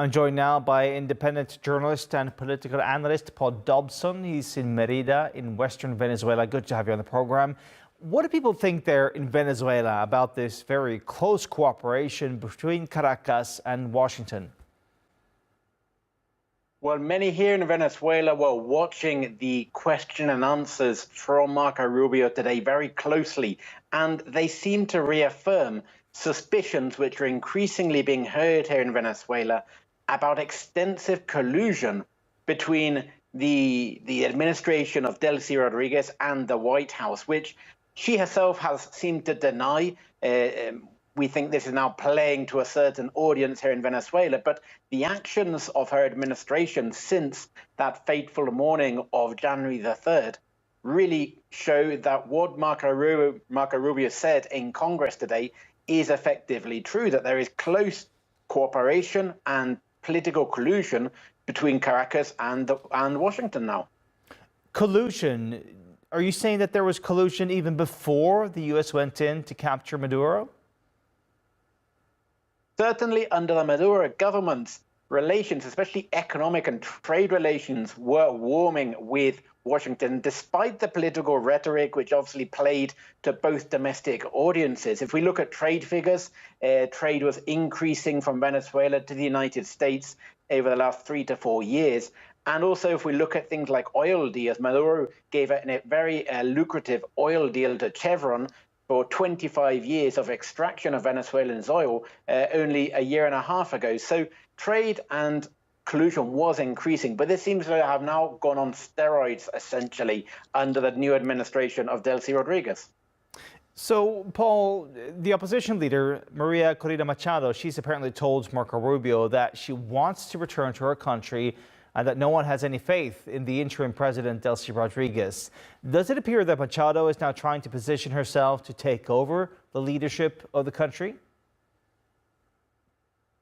I'm joined now by independent journalist and political analyst Paul Dobson. He's in Merida in western Venezuela. Good to have you on the program. What do people think there in Venezuela about this very close cooperation between Caracas and Washington? Well, many here in Venezuela were watching the question and answers from Marco Rubio today very closely, and they seem to reaffirm suspicions which are increasingly being heard here in Venezuela about extensive collusion between the administration of Delcy Rodriguez and the White House, which she herself has seemed to deny. We think this is now playing to a certain audience here in Venezuela, but the actions of her administration since that fateful morning of January the 3rd really show that what Marco Rubio said in Congress today is effectively true, that there is close cooperation and political collusion between Caracas and Washington now. Collusion? Are you saying that there was collusion even before the U.S. went in to capture Maduro? Certainly under the Maduro government, relations, especially economic and trade relations, were warming with Washington, despite the political rhetoric, which obviously played to both domestic audiences. If we look at trade figures, trade was increasing from Venezuela to the United States over the last 3 to 4 years. And also, if we look at things like oil deals, Maduro gave a very lucrative oil deal to Chevron for 25 years of extraction of Venezuelan oil only a year and a half ago. So trade and collusion was increasing, but this seems to have now gone on steroids, essentially, under the new administration of Delcy Rodriguez. So, Paul, the opposition leader, Maria Corina Machado, she's apparently told Marco Rubio that she wants to return to her country and that no one has any faith in the interim president, Delcy Rodriguez. Does it appear that Machado is now trying to position herself to take over the leadership of the country?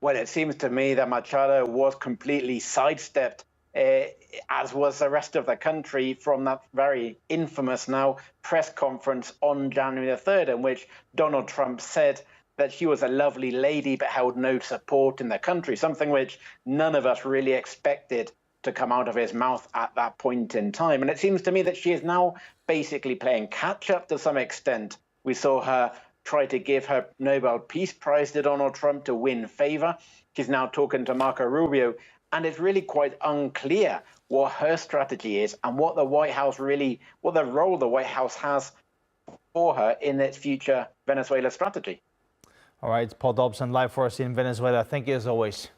Well, it seems to me that Machado was completely sidestepped, as was the rest of the country, from that very infamous now press conference on January the 3rd, in which Donald Trump said that she was a lovely lady but held no support in the country, something which none of us really expected to come out of his mouth at that point in time. And it seems to me that she is now basically playing catch-up to some extent. We saw her try to give her Nobel Peace Prize to Donald Trump to win favor. She's now talking to Marco Rubio, and it's really quite unclear what her strategy is and what the White House really, what the role the White House has for her in its future Venezuela strategy. All right, Paul Dobson live for us in Venezuela. Thank you as always.